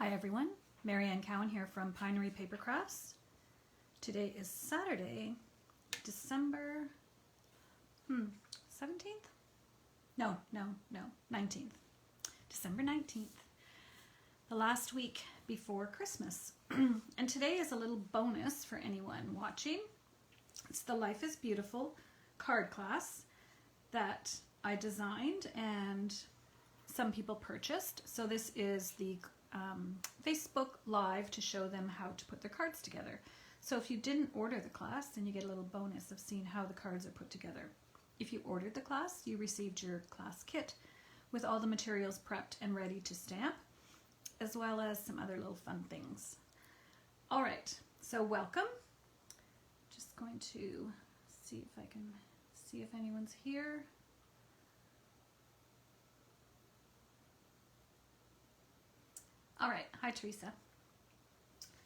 Hi everyone, Marianne Cowan here from Pinery Paper Crafts. Today is Saturday, December 17th? No, 19th. December 19th, the last week before Christmas. And today is a little bonus for anyone watching. It's the Life is Beautiful card class that I designed and some people purchased. So this is the Facebook Live to show them how to put their cards together. So if you didn't order the class, then you get a little bonus of seeing how the cards are put together. If you ordered the class, you received your class kit with all the materials prepped and ready to stamp, as well as some other little fun things. All right, so welcome. Just going to see if I can see if anyone's here. All right, hi Teresa.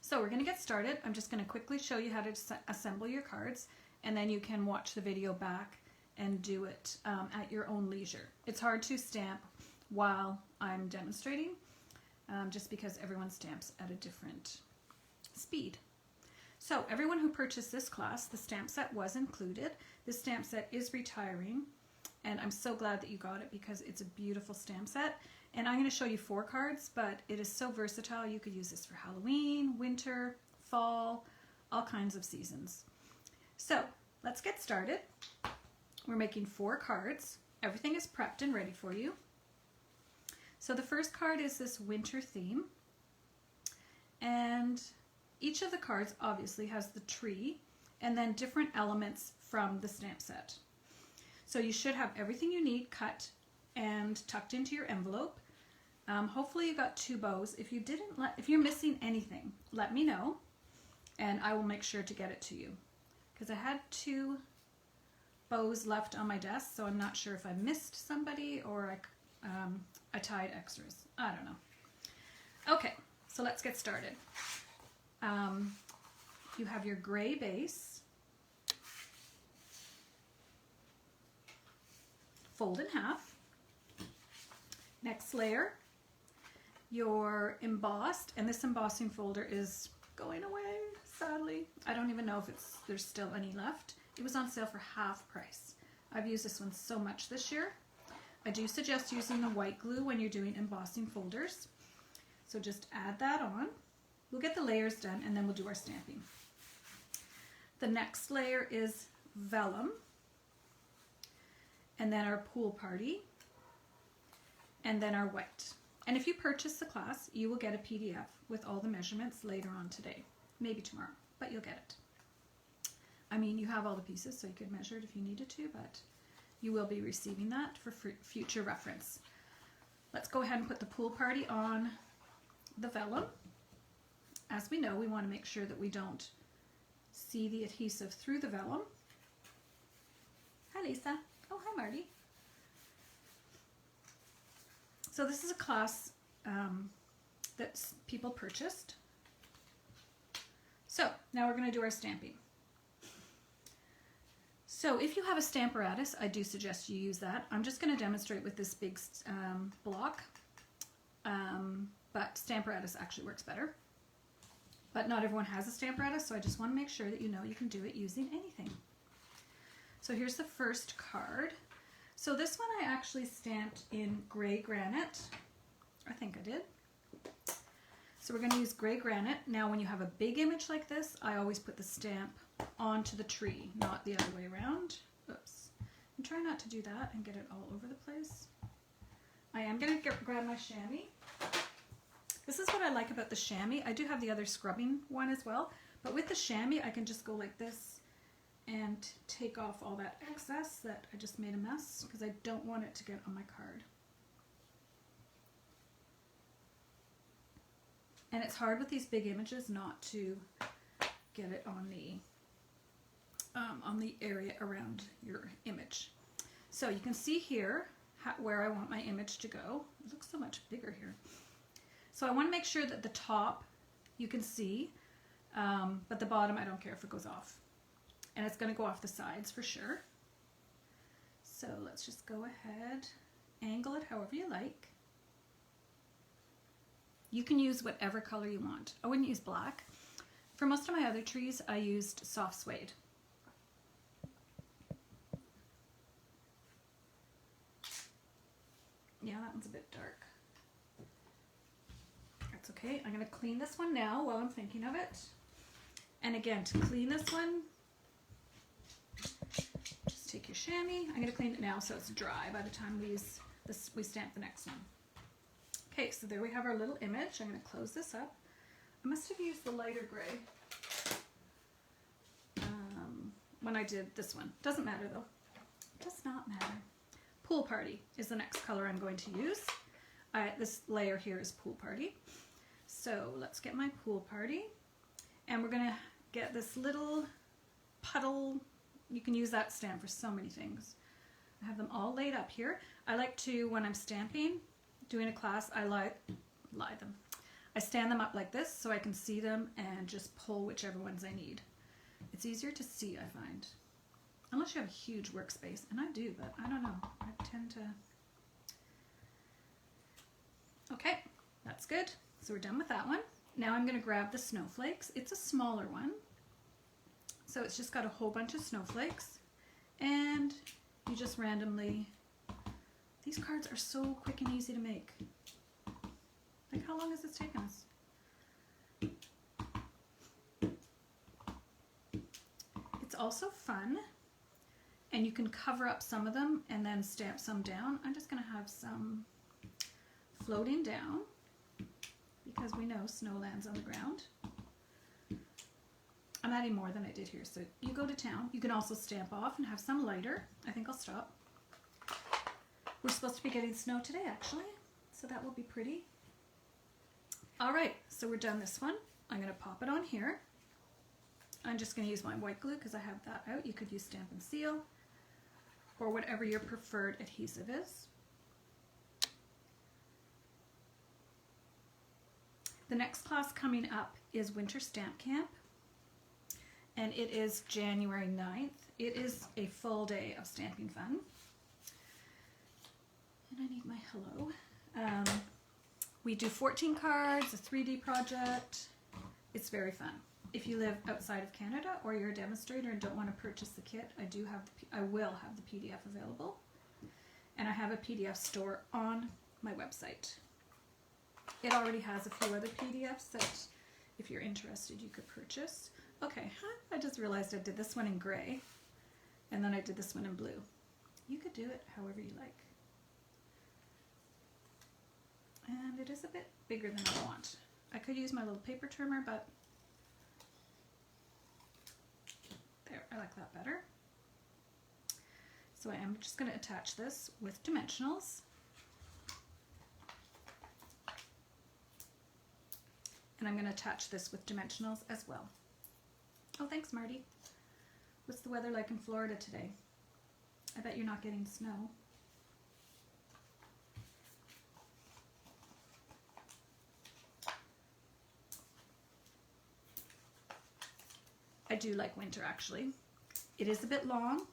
So we're going to get started. I'm just going to quickly show you how to assemble your cards, and then you can watch the video back and do it at your own leisure. It's hard to stamp while I'm demonstrating, just because everyone stamps at a different speed. So everyone who purchased this class, the stamp set was included. This stamp set is retiring, and I'm so glad that you got it because it's a beautiful stamp set. And I'm going to show you 4 cards, but it is so versatile. You could use this for Halloween, winter, fall, all kinds of seasons. So let's get started. We're making 4 cards. Everything is prepped and ready for you. So the first card is this winter theme. And each of the cards obviously has the tree and then different elements from the stamp set. So you should have everything you need cut and tucked into your envelope. Hopefully you got 2 bows. If you're missing anything, let me know and I will make sure to get it to you, because I had 2 bows left on my desk, so I'm not sure if I missed somebody or I tied extras. I don't know. Okay, so let's get started. You have your gray base, fold in half. Next layer, your embossed, and this embossing folder is going away, sadly. I don't even know if there's still any left. It was on sale for half price. I've used this one so much this year. I do suggest using the white glue when you're doing embossing folders. So just add that on. We'll get the layers done and then we'll do our stamping. The next layer is vellum, and then our pool party, and then our white. And if you purchase the class, you will get a PDF with all the measurements later on today, maybe tomorrow, but you'll get it. I mean, you have all the pieces, so you could measure it if you needed to, but you will be receiving that for future reference. Let's go ahead and put the pool party on the vellum. As we know, we want to make sure that we don't see the adhesive through the vellum. Hi Lisa. Oh, hi Marty. So this is a class that people purchased. So now we're going to do our stamping. So if you have a Stamparatus, I do suggest you use that. I'm just going to demonstrate with this big block, but Stamparatus actually works better. But not everyone has a Stamparatus, so I just want to make sure that you know you can do it using anything. So here's the first card. So this one I actually stamped in gray granite. I think I did. So we're going to use gray granite. Now when you have a big image like this, I always put the stamp onto the tree, not the other way around. Oops. I'm trying not to do that and get it all over the place. I am going to grab my chamois. This is what I like about the chamois. I do have the other scrubbing one as well, but with the chamois I can just go like this and take off all that excess that I just made a mess, because I don't want it to get on my card. And it's hard with these big images not to get it on the area around your image. So you can see here where I want my image to go. It looks so much bigger here. So I want to make sure that the top you can see, but the bottom I don't care if it goes off. And it's going to go off the sides for sure. So let's just go ahead, angle it however you like. You can use whatever color you want. I wouldn't use black. For most of my other trees, I used soft suede. Yeah, that one's a bit dark. That's okay. I'm going to clean this one now while I'm thinking of it. And again, to clean this one, just take your chamois. I'm going to clean it now so it's dry by the time we stamp the next one. Okay, so there we have our little image. I'm going to close this up. I must have used the lighter gray when I did this one. Doesn't matter though. Does not matter. Pool Party is the next color I'm going to use. This layer here is Pool Party. So let's get my Pool Party. And we're going to get this little puddle. You can use that stamp for so many things. I have them all laid up here. I like to, when I'm stamping, doing a class, I stand them up like this so I can see them and just pull whichever ones I need. It's easier to see, I find. Unless you have a huge workspace, and I do, but I don't know. I tend to... Okay, that's good. So we're done with that one. Now I'm going to grab the snowflakes. It's a smaller one. So it's just got a whole bunch of snowflakes. And you just randomly... These cards are so quick and easy to make. Like, how long has this taken us? It's also fun. And you can cover up some of them and then stamp some down. I'm just going to have some floating down because we know snow lands on the ground. I'm adding more than I did here, so you go to town. You can also stamp off and have some lighter. I think I'll stop. We're supposed to be getting snow today, actually, so that will be pretty. All right, so we're done this one. I'm going to pop it on here. I'm just going to use my white glue because I have that out. You could use Stamp and Seal or whatever your preferred adhesive is. The next class coming up is Winter Stamp Camp, and it is January 9th. It is a full day of stamping fun. And I need my hello. We do 14 cards, a 3D project. It's very fun. If you live outside of Canada or you're a demonstrator and don't want to purchase the kit, I will have the PDF available. And I have a PDF store on my website. It already has a few other PDFs that, if you're interested, you could purchase. Okay, I just realized I did this one in gray, and then I did this one in blue. You could do it however you like. And it is a bit bigger than I want. I could use my little paper trimmer, but there, I like that better. So I am just going to attach this with dimensionals. And I'm going to attach this with dimensionals as well. Oh, thanks, Marty. What's the weather like in Florida today? I bet you're not getting snow. I do like winter, actually. It is a bit long,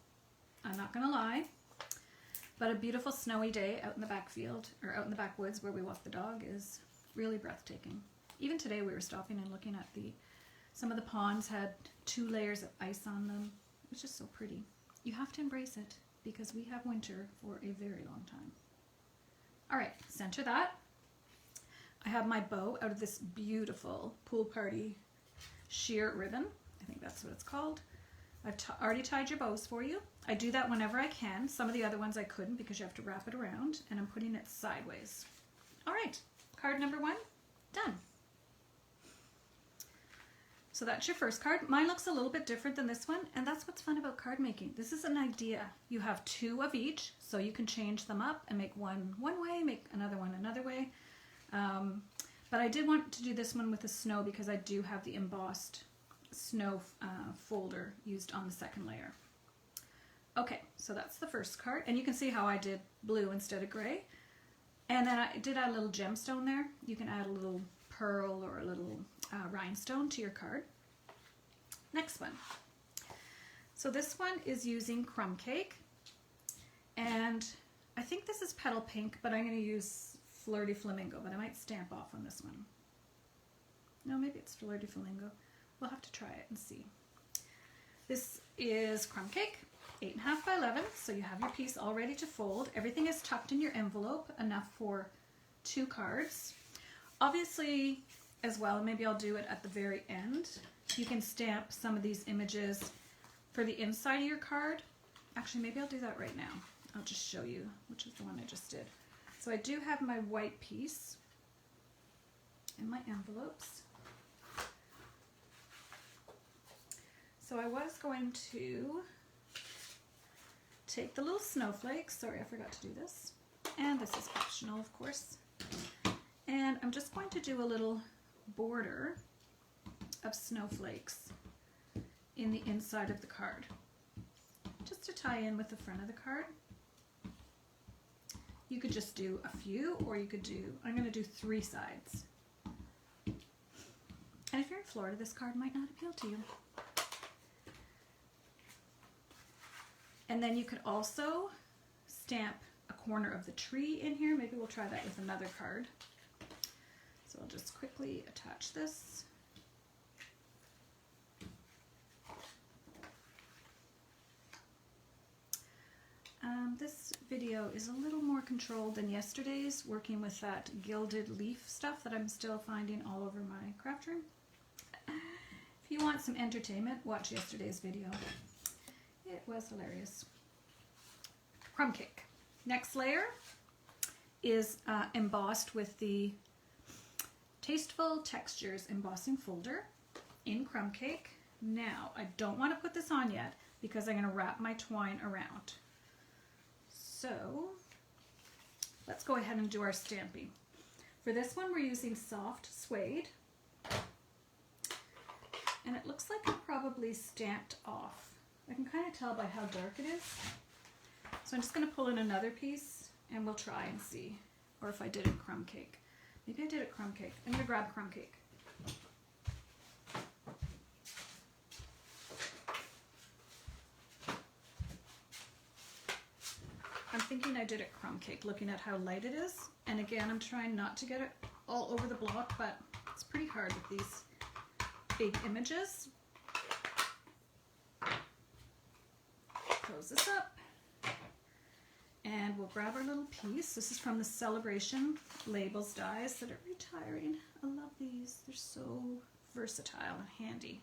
I'm not gonna lie, but a beautiful snowy day out in the back field, or out in the backwoods where we walk the dog, is really breathtaking. Even today we were stopping and looking at some of the ponds had 2 layers of ice on them. It was just so pretty. You have to embrace it because we have winter for a very long time. All right, center that. I have my bow out of this beautiful Pool Party sheer ribbon. I think that's what it's called. I've already tied your bows for you. I do that whenever I can. Some of the other ones I couldn't because you have to wrap it around, and I'm putting it sideways. All right, card number 1, done. So that's your first card. Mine looks a little bit different than this one, and that's what's fun about card making. This is an idea. You have 2 of each, so you can change them up and make one way, make another one another way. But I did want to do this one with the snow because I do have the embossed snow folder used on the second layer. Okay, so that's the first card, and you can see how I did blue instead of gray. And then I did add a little gemstone there. You can add a little pearl or a little rhinestone to your card. Next one. So this one is using Crumb Cake, and I think this is Petal Pink, but I'm going to use Flirty Flamingo, but I might stamp off on this one. No, maybe it's Flirty Flamingo. We'll have to try it and see. This is Crumb Cake, 8.5 by 11, so you have your piece all ready to fold. Everything is tucked in your envelope, enough for 2 cards. Obviously, as well, maybe I'll do it at the very end, you can stamp some of these images for the inside of your card. Actually, maybe I'll do that right now. I'll just show you which is the one I just did. So I do have my white piece in my envelopes. So I was going to take the little snowflakes. Sorry, I forgot to do this. And this is optional, of course. And I'm just going to do a little border of snowflakes in the inside of the card, just to tie in with the front of the card. You could just do a few, or you could do, I'm going to do 3 sides. And if you're in Florida, this card might not appeal to you. And then you could also stamp a corner of the tree in here. Maybe we'll try that with another card. So I'll just quickly attach this. This video is a little more controlled than yesterday's, working with that gilded leaf stuff that I'm still finding all over my craft room. If you want some entertainment, watch yesterday's video. It was hilarious. Crumb Cake. Next layer is embossed with the Tasteful Textures embossing folder in Crumb Cake. Now, I don't want to put this on yet because I'm going to wrap my twine around. So, let's go ahead and do our stamping. For this one, we're using soft suede. And it looks like it probably stamped off. I can kind of tell by how dark it is. So I'm just going to pull in another piece and we'll try and see. Or if I did it Crumb Cake. Maybe I did it Crumb Cake. I'm going to grab Crumb Cake. I'm thinking I did it Crumb Cake, looking at how light it is. And again, I'm trying not to get it all over the block, but it's pretty hard with these big images. Close this up. And we'll grab our little piece. This is from the Celebration Labels dies that are retiring. I love these. They're so versatile and handy.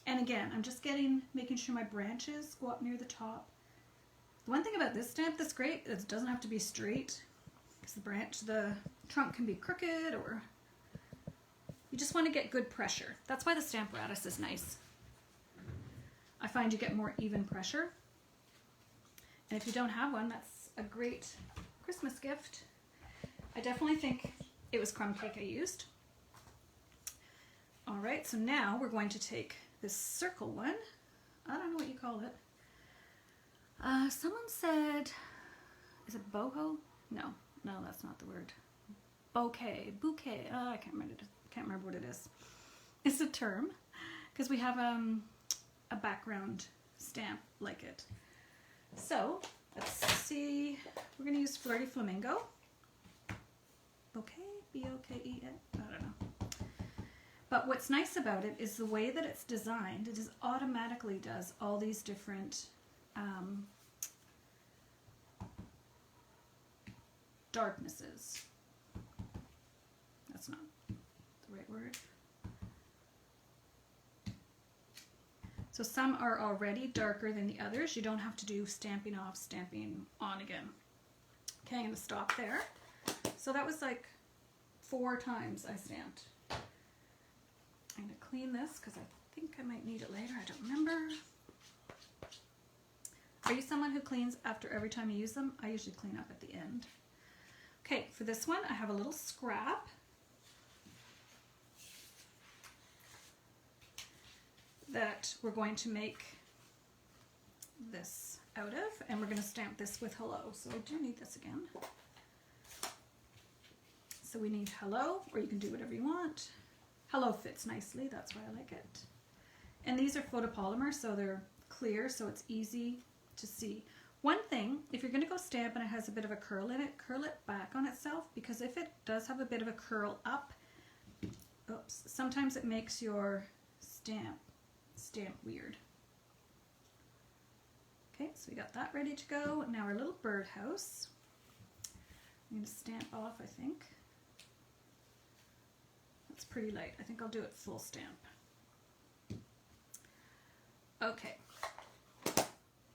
And again, I'm just making sure my branches go up near the top. The one thing about this stamp that's great is it doesn't have to be straight, because the trunk can be crooked, or you just want to get good pressure. That's why the Stamparatus is nice. I find you get more even pressure. And if you don't have one, that's a great Christmas gift. I definitely think it was Crumb Cake I used. All right, so now we're going to take this circle one. I don't know what you call it. Someone said, is it boho? No, that's not the word. Bouquet. Oh, I can't remember what it is. It's a term, because we have a background stamp like it. So, let's see. We're going to use Flirty Flamingo. Bouquet? B-O-K-E-N? I don't know. But what's nice about it is the way that it's designed. It just automatically does all these different darknesses. That's not the right word. So some are already darker than the others. You don't have to do stamping off, stamping on again. Okay, I'm going to stop there. So that was like 4 times I stamped. I'm going to clean this because I think I might need it later. I don't remember. Are you someone who cleans after every time you use them? I usually clean up at the end. Okay, for this one, I have a little scrap. That we're going to make this out of, and we're going to stamp this with hello. So I do need this again. So we need hello, or you can do whatever you want. Hello fits nicely, that's why I like it. And these are photopolymer, so they're clear, so it's easy to see. One thing, if you're going to go stamp and it has a bit of a curl in it, curl it back on itself, because if it does have a bit of a curl up, oops, sometimes it makes your stamp weird. Okay, so we got that ready to go. Now our little birdhouse. I'm going to stamp off, I think. That's pretty light. I think I'll do it full stamp. Okay.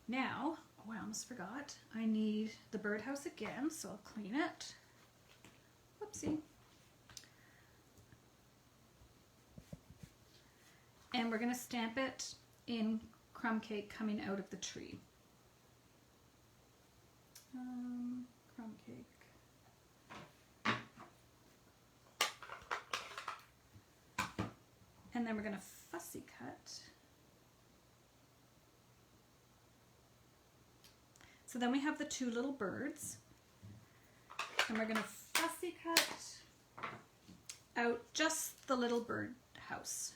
Now, oh, I almost forgot. I need the birdhouse again, so I'll clean it. Whoopsie. And we're going to stamp it in crumb cake coming out of the tree. Crumb cake. And then we're going to fussy cut. So then we have the two little birds. And we're going to fussy cut out just the little bird house.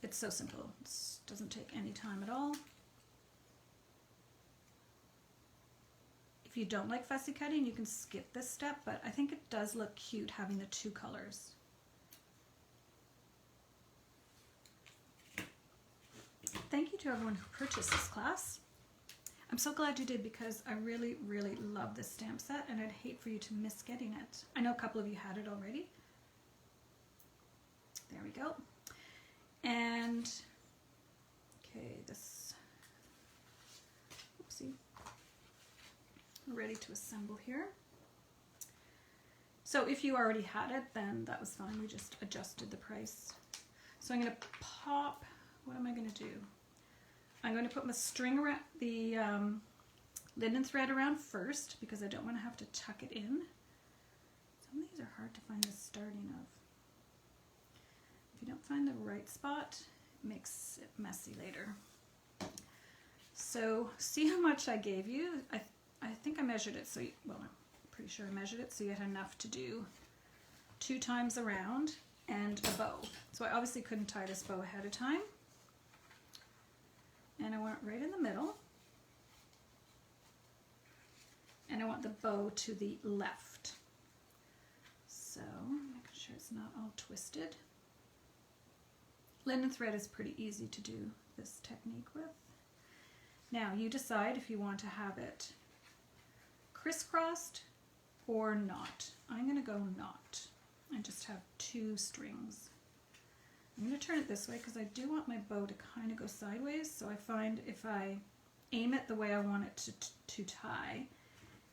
It's so simple. It doesn't take any time at all. If you don't like fussy cutting, you can skip this step, but I think it does look cute having the two colors. Thank you to everyone who purchased this class. I'm so glad you did, because I really, really love this stamp set, and I'd hate for you to miss getting it. I know a couple of you had it already. There we go. And, okay, this, oopsie, we're ready to assemble here. So if you already had it, then that was fine. We just adjusted the price. So I'm going to pop, what am I going to do? I'm going to put my string around, the linen thread around first, because I don't want to have to tuck it in. Some of these are hard to find the starting of. If you don't find the right spot, it makes it messy later. So see how much I gave you? I think I measured it, so you, well, I'm pretty sure I measured it, so you had enough to do 2 times around and a bow. So I obviously couldn't tie this bow ahead of time. And I want it right in the middle. And I want the bow to the left. So making sure it's not all twisted. Linen thread is pretty easy to do this technique with. Now you decide if you want to have it crisscrossed or not. I'm going to go not. I just have 2 strings. I'm going to turn it this way because I do want my bow to kind of go sideways, so I find if I aim it the way I want it to tie,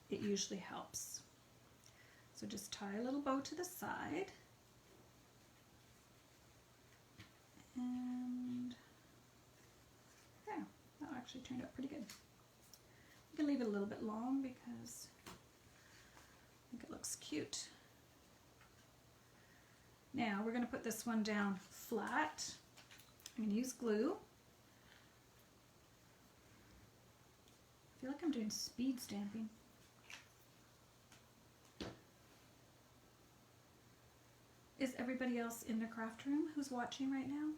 it usually helps. So just tie a little bow to the side. And yeah, that actually turned out pretty good. You can leave it a little bit long because I think it looks cute. Now we're going to put this one down flat. I'm going to use glue. I feel like I'm doing speed stamping. Is everybody else in the craft room who's watching right now?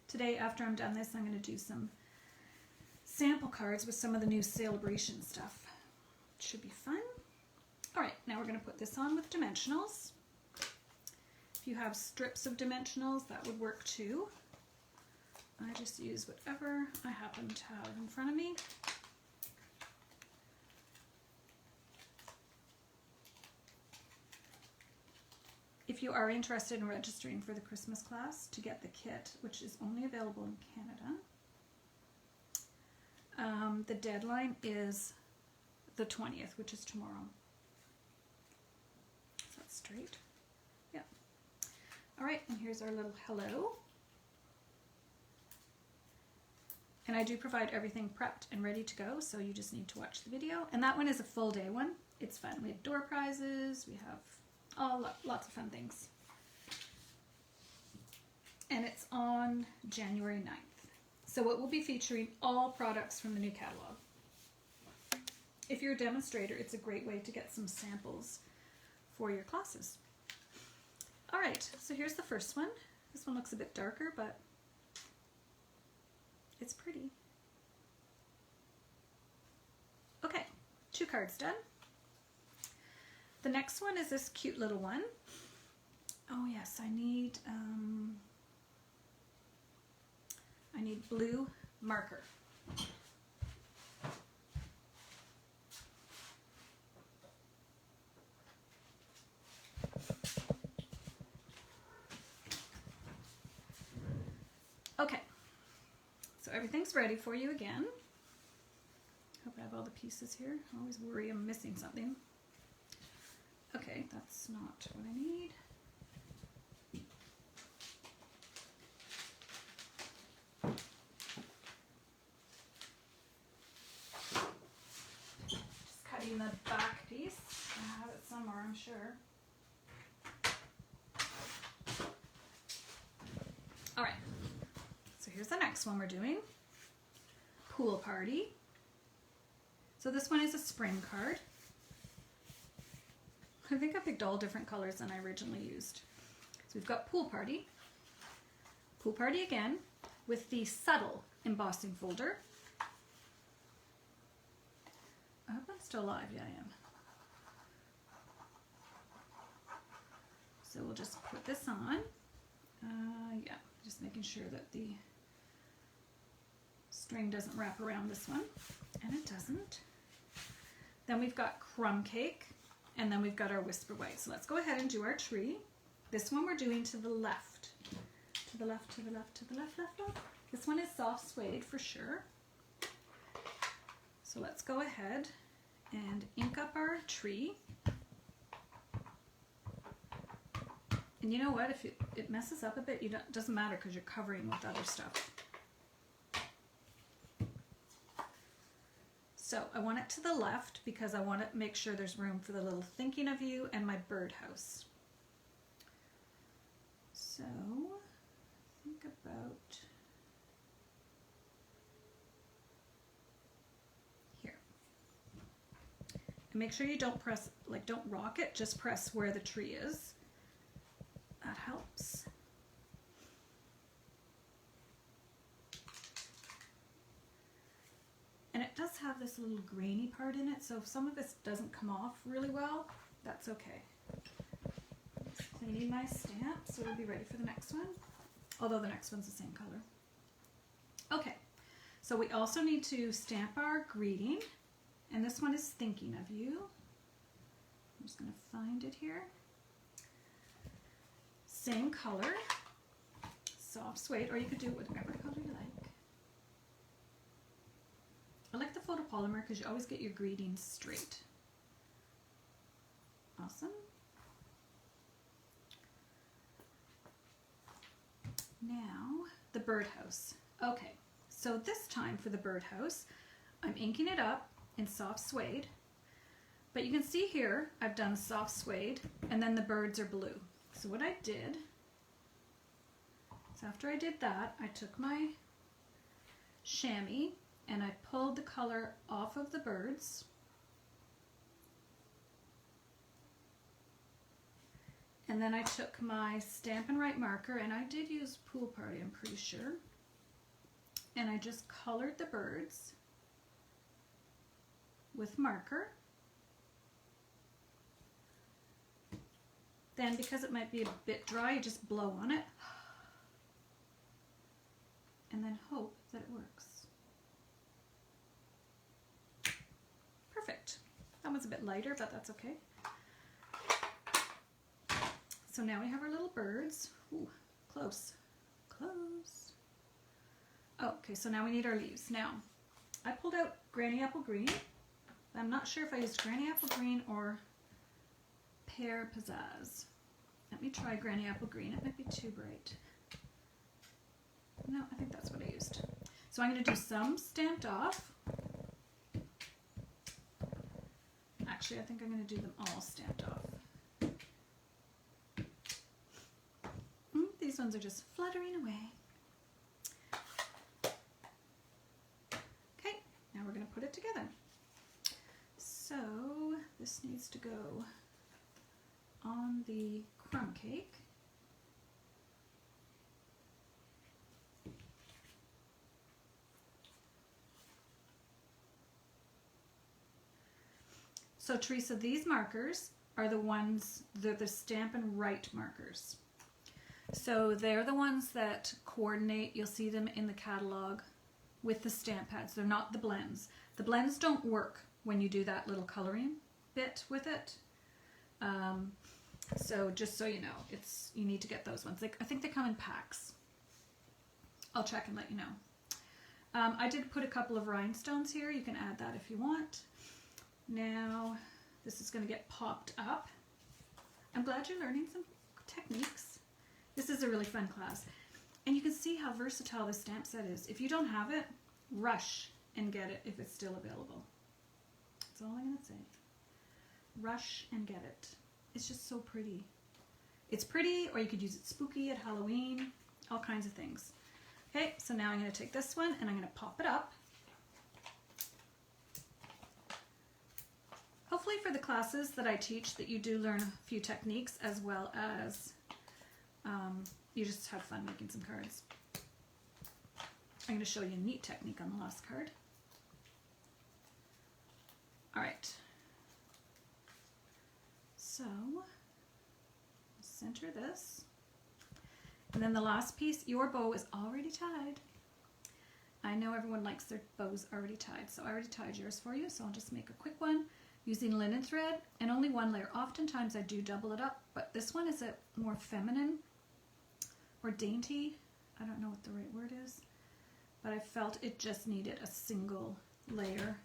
Today, after I'm done this, I'm going to do some sample cards with some of the new Celebration stuff. It should be fun. All right, now we're going to put this on with dimensionals. If you have strips of dimensionals, that would work too. I just use whatever I happen to have in front of me. If you are interested in registering for the Christmas class to get the kit, which is only available in Canada, the deadline is the 20th, which is tomorrow. Is that straight? Yeah. All right, and here's our little hello. And I do provide everything prepped and ready to go, so you just need to watch the video. And that one is a full day one. It's fun. We have door prizes, we have lots of fun things. And it's on January 9th. So it will be featuring all products from the new catalog. If you're a demonstrator, it's a great way to get some samples for your classes. All right, so here's the first one. This one looks a bit darker, but It's pretty. Okay, 2 cards done. The next one is this cute little one. Oh yes, I need blue marker. Okay, so everything's ready for you again. Hope I have all the pieces here. I always worry I'm missing something. Okay, that's not what I need. Just cutting the back piece. I have it somewhere, I'm sure. All right, so here's the next one we're doing. Pool Party. So this one is a spring card. I think I picked all different colors than I originally used. So we've got Pool Party. Pool Party again with the subtle embossing folder. I hope I'm still alive. Yeah, I am. So we'll just put this on. Yeah, just making sure that the string doesn't wrap around this one. And it doesn't. Then we've got Crumb Cake. And then we've got our Whisper White. So let's go ahead and do our tree. This one we're doing to the left. To the left, to the left, to the left, left, left. This one is soft suede for sure. So let's go ahead and ink up our tree. And you know what? If it messes up a bit, it doesn't matter because you're covering with other stuff. So I want it to the left because I want to make sure there's room for the little thinking of you and my birdhouse. So think about here. And make sure you don't press, like don't rock it, just press where the tree is. That helps. And it does have this little grainy part in it, so if some of this doesn't come off really well, that's okay. Just cleaning my stamp so we'll be ready for the next one. Although the next one's the same color. Okay, so we also need to stamp our greeting, and this one is Thinking of You. I'm just going to find it here. Same color, soft suede, or you could do whatever color you like. I like the photopolymer because you always get your greetings straight. Awesome. Now, the birdhouse. Okay, so this time for the birdhouse, I'm inking it up in soft suede. But you can see here, I've done soft suede, and then the birds are blue. So what I did, so after I did that, I took my chamois, and I pulled the color off of the birds. And then I took my Stampin' Write marker, and I did use Pool Party, I'm pretty sure. And I just colored the birds with marker. Then because it might be a bit dry, you just blow on it. And then hope that it works. Perfect. That one's a bit lighter, but that's okay. So now we have our little birds. Ooh, close. Close. Oh, okay, so now we need our leaves. Now, I pulled out Granny Apple Green. I'm not sure if I used Granny Apple Green or Pear Pizzazz. Let me try Granny Apple Green. It might be too bright. No, I think that's what I used. So I'm going to do some stamped off. Actually, I think I'm going to do them all stamped off. These ones are just fluttering away. Okay, now we're going to put it together. So this needs to go on the crumb cake. So Teresa, these markers are the ones, they're the Stampin' Write markers. So they're the ones that coordinate, you'll see them in the catalog with the stamp pads. They're not the blends. The blends don't work when you do that little coloring bit with it. So just so you know, you need to get those ones. I think they come in packs. I'll check and let you know. I did put a couple of rhinestones here. You can add that if you want. Now, this is going to get popped up. I'm glad you're learning some techniques. This is a really fun class. And you can see how versatile this stamp set is. If you don't have it, rush and get it if it's still available. That's all I'm going to say. Rush and get it. It's just so pretty. It's pretty, or you could use it spooky at Halloween, all kinds of things. Okay, so now I'm going to take this one and I'm going to pop it up. Hopefully for the classes that I teach that you do learn a few techniques as well as you just have fun making some cards. I'm going to show you a neat technique on the last card. All right. So, center this. And then the last piece, your bow is already tied. I know everyone likes their bows already tied, so I already tied yours for you, so I'll just make a quick one using linen thread and only one layer. Oftentimes I do double it up, but this one is a more feminine or dainty. I don't know what the right word is, but I felt it just needed a single layer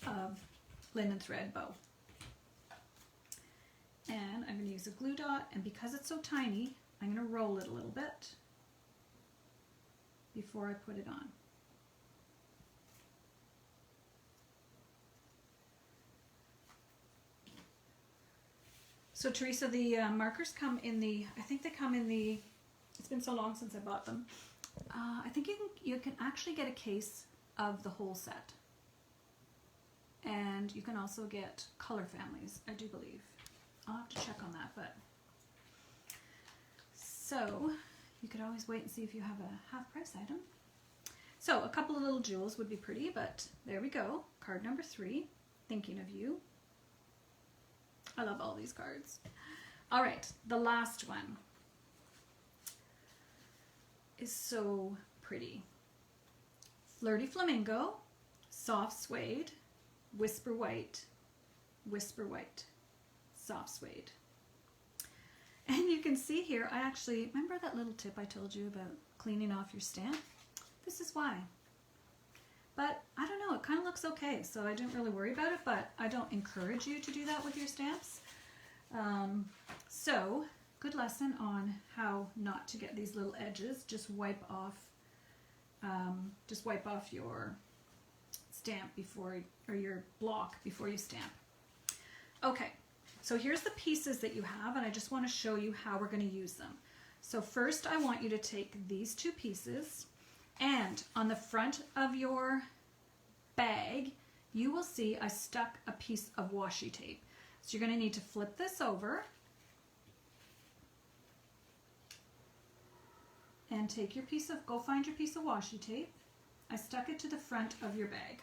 of linen thread bow. And I'm going to use a glue dot, and because it's so tiny, I'm going to roll it a little bit before I put it on. So Teresa, the markers come in the, I think they come in the, it's been so long since I bought them. I think you can actually get a case of the whole set. And you can also get color families, I do believe. I'll have to check on that, but so you could always wait and see if you have a half price item. So a couple of little jewels would be pretty, but there we go. Card number 3, thinking of you. I love all these cards. All right, the last one is so pretty. Flirty Flamingo, Soft Suede, Whisper White, Soft Suede. And you can see here, I actually, remember that little tip I told you about cleaning off your stamp? This is why. But I don't know, it kind of looks okay, so I didn't really worry about it, but I don't encourage you to do that with your stamps. So, good lesson on how not to get these little edges. Just wipe off your stamp before, or your block before you stamp. Okay, so here's the pieces that you have, and I just want to show you how we're going to use them. So first I want you to take these 2 pieces, and on the front of your bag, you will see I stuck a piece of washi tape. So you're going to need to flip this over and take your piece of, go find your piece of washi tape. I stuck it to the front of your bag.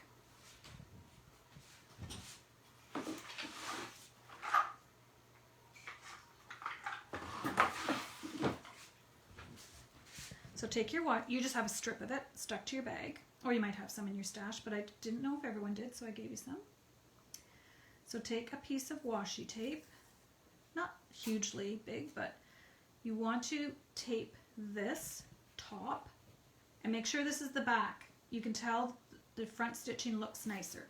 So take your, you just have a strip of it stuck to your bag, or you might have some in your stash, but I didn't know if everyone did, so I gave you some. So take a piece of washi tape, not hugely big, but you want to tape this top, and make sure this is the back. You can tell the front stitching looks nicer.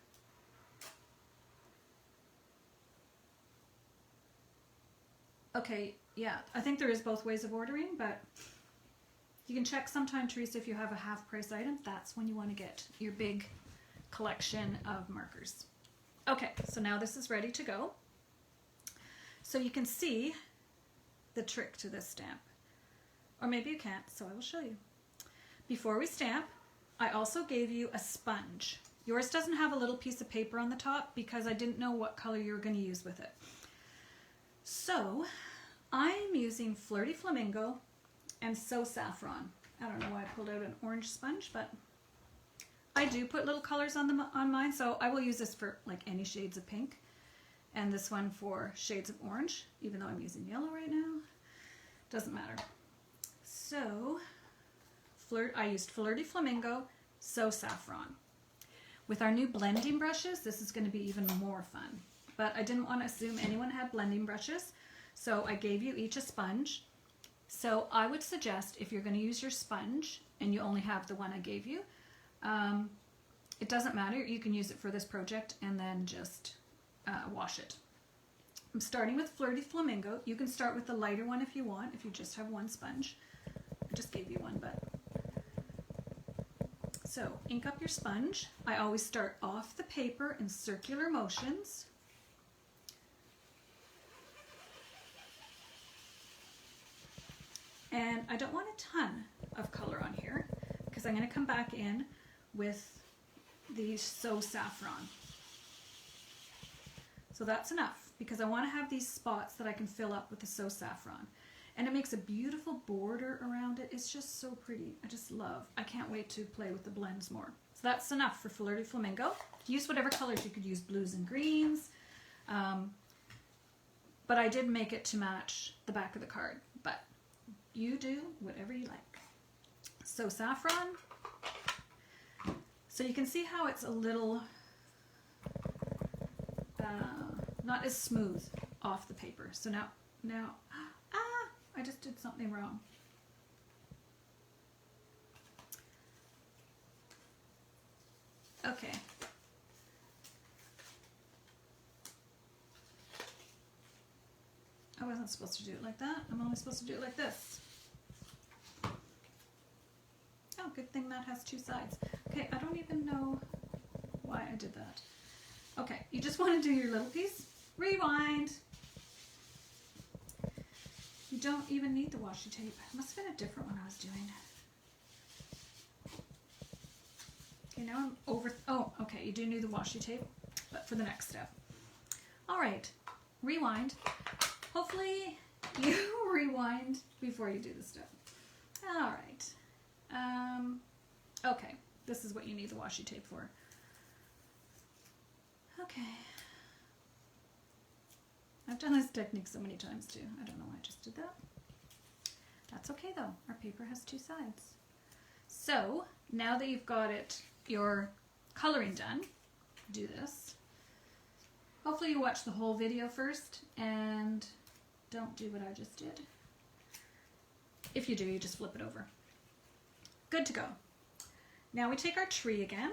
Okay, yeah, I think there is both ways of ordering, but you can check sometime, Teresa, if you have a half price item, that's when you want to get your big collection of markers. Okay, so now this is ready to go. So you can see the trick to this stamp. Or maybe you can't, so I will show you. Before we stamp, I also gave you a sponge. Yours doesn't have a little piece of paper on the top because I didn't know what color you were going to use with it. So I'm using Flirty Flamingo and So Saffron. I don't know why I pulled out an orange sponge, but I do put little colors on them on mine, so I will use this for like any shades of pink, and this one for shades of orange, even though I'm using yellow right now. Doesn't matter. So I used Flirty Flamingo, So Saffron. With our new blending brushes, this is going to be even more fun. But I didn't want to assume anyone had blending brushes, so I gave you each a sponge. So I would suggest, if you're going to use your sponge and you only have the one I gave you, it doesn't matter. You can use it for this project and then just wash it. I'm starting with Flirty Flamingo. You can start with the lighter one if you want, if you just have one sponge. I just gave you one, but... So, ink up your sponge. I always start off the paper in circular motions. And I don't want a ton of color on here because I'm going to come back in with the So Saffron. So that's enough because I want to have these spots that I can fill up with the So Saffron. And it makes a beautiful border around it. It's just so pretty. I can't wait to play with the blends more. So that's enough for Flirty Flamingo. Use whatever colors. You could use blues and greens. But I did make it to match the back of the card. But you do whatever you like. So Saffron. So you can see how it's a little not as smooth off the paper. So now, I just did something wrong. Okay. I wasn't supposed to do it like that. I'm only supposed to do it like this. Oh, good thing that has two sides. Okay, I don't even know why I did that. Okay, you just want to do your little piece. Rewind. You don't even need the washi tape. It must have been a different one I was doing. Okay, now I'm over. Oh, okay, you do need the washi tape, but for the next step. All right, rewind. Hopefully you rewind before you do the step. All right. Okay, this is what you need the washi tape for. Okay. I've done this technique so many times too. I don't know why I just did that. That's okay though. Our paper has two sides. So now that you've got your coloring done, do this. Hopefully you watch the whole video first and don't do what I just did. If you do, you just flip it over. Good to go. Now we take our tree again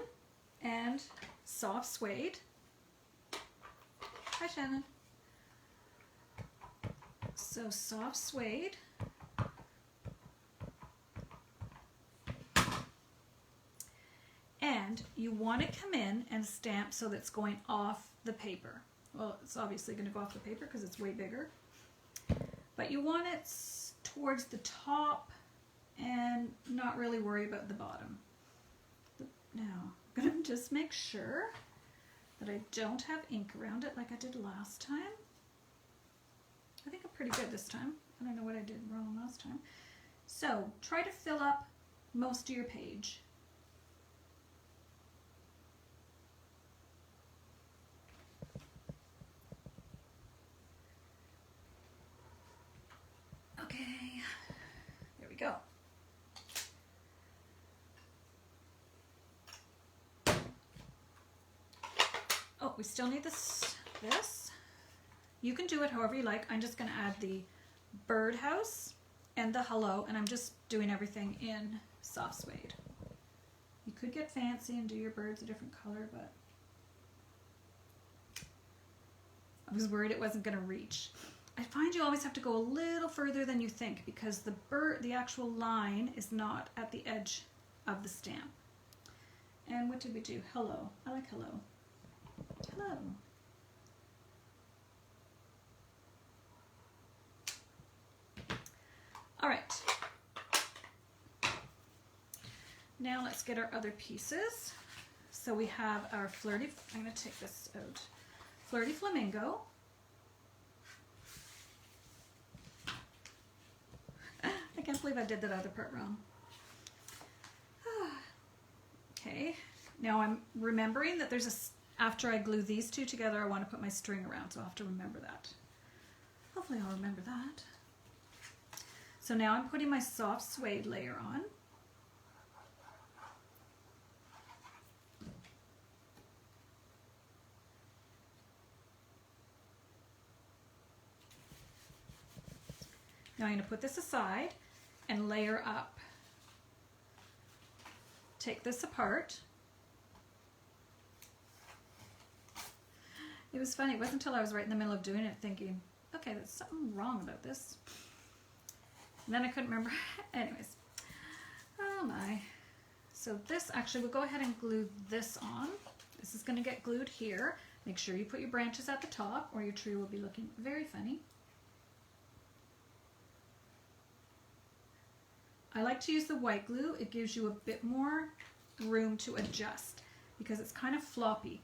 and soft suede. Hi, Shannon. So soft suede. And you want to come in and stamp so that it's going off the paper. Well, it's obviously going to go off the paper because it's way bigger. But you want it towards the top and not really worry about the bottom. Now, I'm going to just make sure that I don't have ink around it like I did last time. I think I'm pretty good this time. I don't know what I did wrong last time. So, try to fill up most of your page. Okay, there we go. Oh, we still need this. You can do it however you like. I'm just going to add the birdhouse and the hello, and I'm just doing everything in soft suede. You could get fancy and do your birds a different color, but I was worried it wasn't going to reach. I find you always have to go a little further than you think because the actual line is not at the edge of the stamp. And what did we do? Hello. I like hello. Hello. All right. Now let's get our other pieces. So we have our Flirty, I'm going to take this out. Flirty Flamingo. I can't believe I did that other part wrong. Okay, Now I'm remembering that after I glue these two together, I want to put my string around, so I'll have to remember that. Hopefully I'll remember that. So now I'm putting my soft suede layer on. Now I'm going to put this aside and layer up. Take this apart. It was funny, it wasn't until I was right in the middle of doing it thinking, okay, there's something wrong about this. And then I couldn't remember. Anyways, oh my. So this, actually, we'll go ahead and glue this on. This is going to get glued here. Make sure you put your branches at the top or your tree will be looking very funny. I like to use the white glue. It gives you a bit more room to adjust because it's kind of floppy.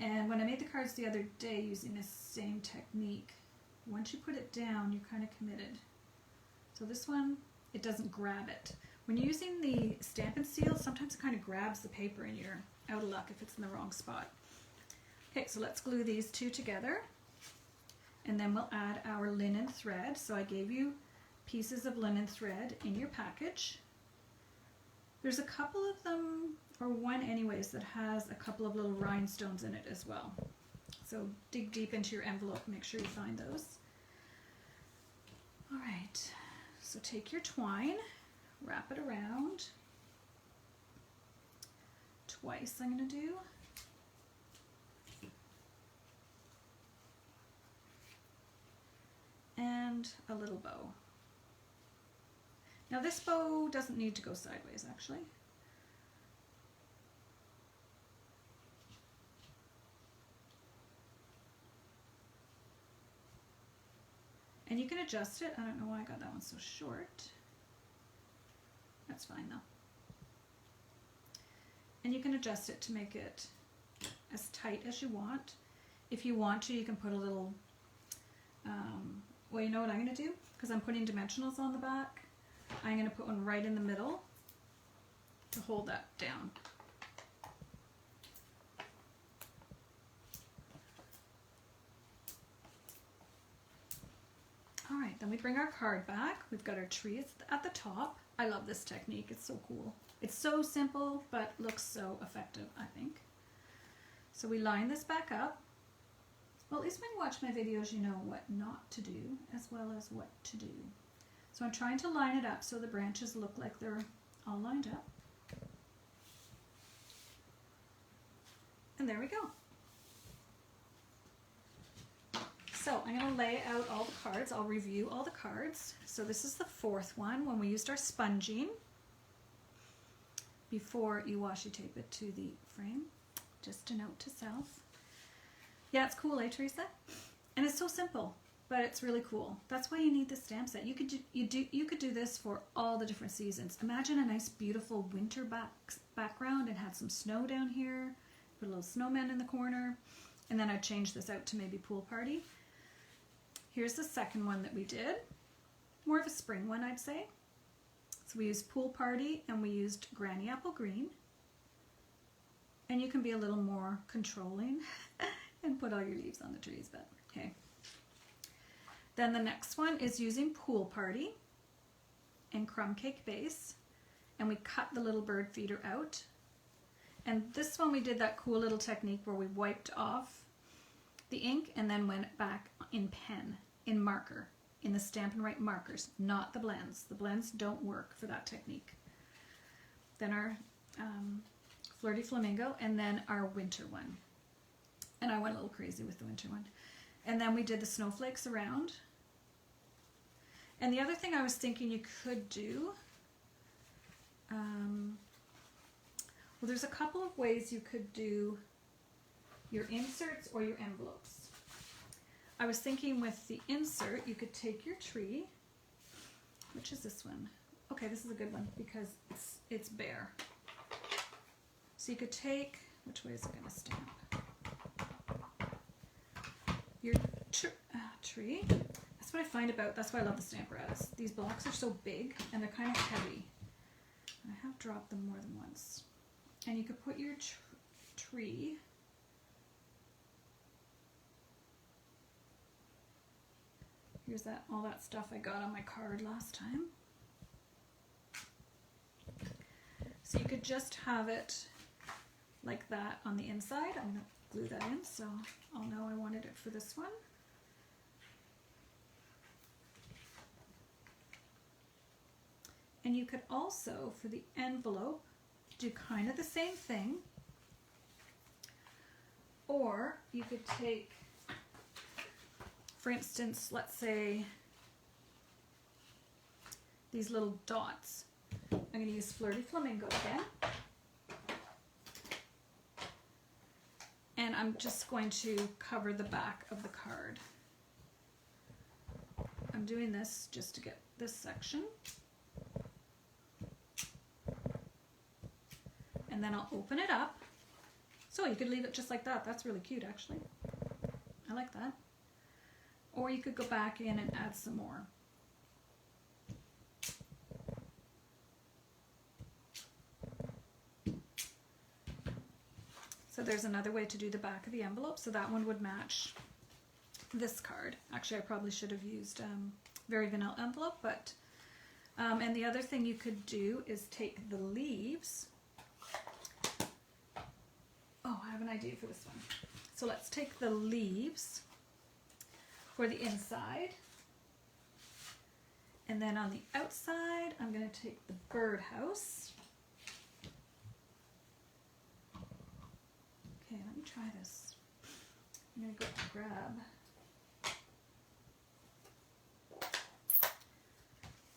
And when I made the cards the other day using this same technique, once you put it down, you're kind of committed. So this one, it doesn't grab it. When you're using the Stampin' Seal, sometimes it kind of grabs the paper and you're out of luck if it's in the wrong spot. Okay, so let's glue these two together. And then we'll add our linen thread. So I gave you pieces of linen thread in your package. There's a couple of them, or one anyways, that has a couple of little rhinestones in it as well. So dig deep into your envelope, make sure you find those. All right, so take your twine, wrap it around. Twice I'm going to do. And a little bow. Now this bow doesn't need to go sideways actually. And you can adjust it. I don't know why I got that one so short. That's fine though. And you can adjust it to make it as tight as you want. If you want to, you can put a little, well, you know what I'm going to do? Because I'm putting dimensionals on the back. I'm going to put one right in the middle to hold that down. All right, then we bring our card back. We've got our tree at the top. I love this technique. It's so cool. It's so simple, but looks so effective, I think. So we line this back up. Well, at least when you watch my videos, you know what not to do as well as what to do. So I'm trying to line it up so the branches look like they're all lined up. And there we go. So I'm going to lay out all the cards. I'll review all the cards. So this is the fourth one when we used our sponging before you washi tape it to the frame. Just a note to self. Yeah, it's cool, eh, Teresa? And it's so simple, but it's really cool. That's why you need the stamp set. You could do this for all the different seasons. Imagine a nice, beautiful winter background and had some snow down here. Put a little snowman in the corner, and then I'd change this out to maybe pool party. Here's the second one that we did. More of a spring one, I'd say. So we used pool party and we used granny apple green. And you can be a little more controlling and put all your leaves on the trees, but okay. Then the next one is using pool party and crumb cake base. And we cut the little bird feeder out. And this one we did that cool little technique where we wiped off the ink and then went back in pen, in marker, in the Stampin' Write markers, not the blends. The blends don't work for that technique. Then our Flirty Flamingo, and then our winter one. And I went a little crazy with the winter one. And then we did the snowflakes around. And the other thing I was thinking you could do, well, there's a couple of ways you could do your inserts or your envelopes. I was thinking with the insert, you could take your tree. Which is this one? Okay, this is a good one because it's bare. So you could take, which way is it going to stamp? Your tree. That's what I find about, that's why I love the Stamparatus. These blocks are so big and they're kind of heavy. I have dropped them more than once. And you could put your tree here's all that stuff I got on my card last time. So you could just have it like that on the inside. I'm going to glue that in so I'll know I wanted it for this one. And you could also, for the envelope, do kind of the same thing. Or you could take, for instance, let's say these little dots. I'm going to use Flirty Flamingo again. And I'm just going to cover the back of the card. I'm doing this just to get this section. And then I'll open it up. So you could leave it just like that. That's really cute, actually. I like that. Or you could go back in and add some more. So there's another way to do the back of the envelope. So that one would match this card. Actually, I probably should have used Very Vanilla envelope, but and the other thing you could do is take the leaves. Oh, I have an idea for this one. So let's take the leaves for the inside. And then on the outside, I'm going to take the birdhouse. Okay, let me try this. I'm going to go grab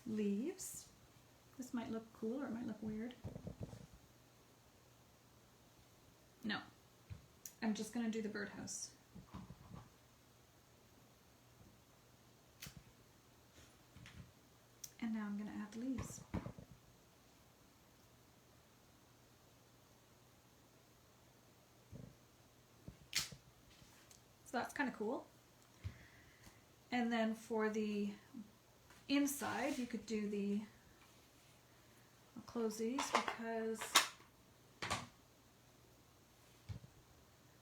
leaves. This might look cool or it might look weird. No, I'm just going to do the birdhouse. And now I'm going to add the leaves. So that's kind of cool. And then for the inside, you could do I'll close these because,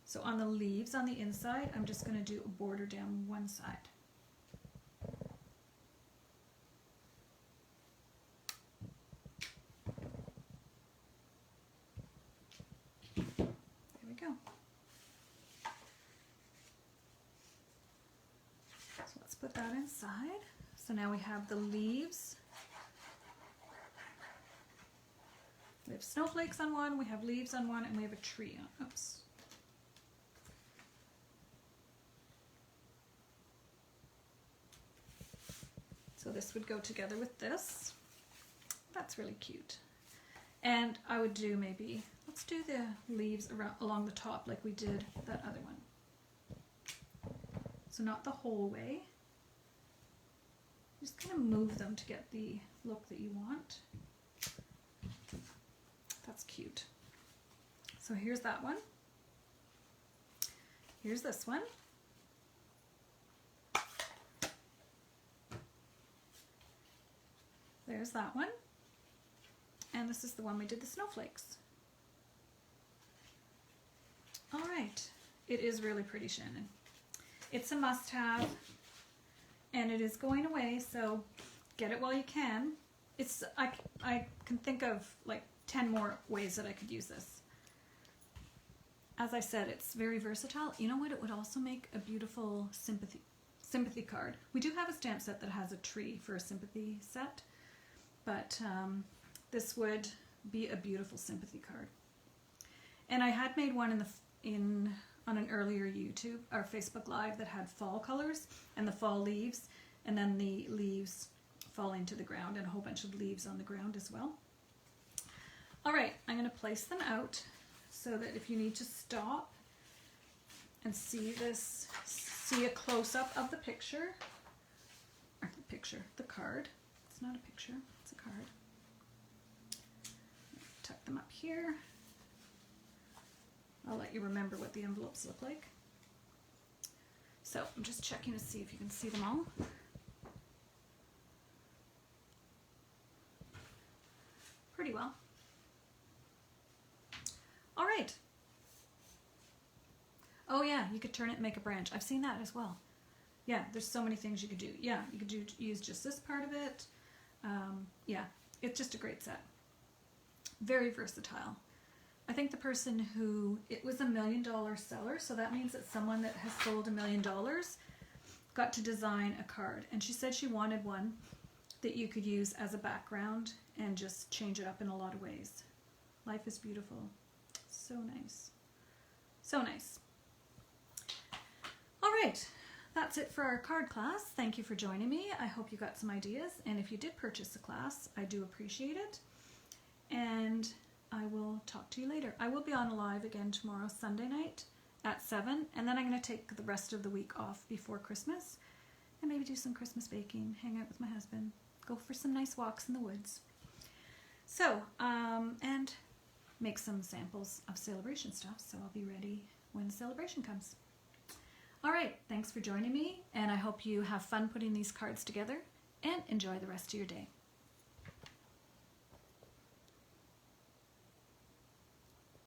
so on the leaves on the inside, I'm just going to do a border down one side. There we go. So let's put that inside. So now we have the leaves. We have snowflakes on one, we have leaves on one, and we have a tree on, oops. So this would go together with this. That's really cute. And I would do maybe, let's do the leaves along the top like we did that other one. So not the whole way. Just kind of move them to get the look that you want. That's cute. So here's that one. Here's this one. There's that one. And this is the one we did the snowflakes. All right. It is really pretty, Shannon. It's a must-have, and it is going away, so get it while you can. I can think of like 10 more ways that I could use this. As I said, it's very versatile. You know what? It would also make a beautiful sympathy card. We do have a stamp set that has a tree for a sympathy set, but this would be a beautiful sympathy card. And I had made one on an earlier YouTube or Facebook Live that had fall colors and the fall leaves, and then the leaves falling to the ground and a whole bunch of leaves on the ground as well. All right, I'm going to place them out so that if you need to stop and see this, see a close-up of the picture, or the card. It's not a picture, it's a card. Tuck them up here. I'll let you remember what the envelopes look like. So I'm just checking to see if you can see them all. Pretty well. All right. Oh yeah, you could turn it and make a branch. I've seen that as well. Yeah, there's so many things you could do. Yeah, you could use just this part of it. Yeah, it's just a great set. Very versatile. I think the person who, it was $1 million seller, so that means that someone that has sold $1 million got to design a card. And she said she wanted one that you could use as a background and just change it up in a lot of ways. Life is beautiful. So nice. So nice. All right, that's it for our card class. Thank you for joining me. I hope you got some ideas. And if you did purchase a class, I do appreciate it. And I will talk to you later. I will be on live again tomorrow, Sunday night at 7. And then I'm going to take the rest of the week off before Christmas and maybe do some Christmas baking, hang out with my husband, go for some nice walks in the woods. So, and make some samples of celebration stuff, so I'll be ready when the celebration comes. All right, thanks for joining me, and I hope you have fun putting these cards together and enjoy the rest of your day.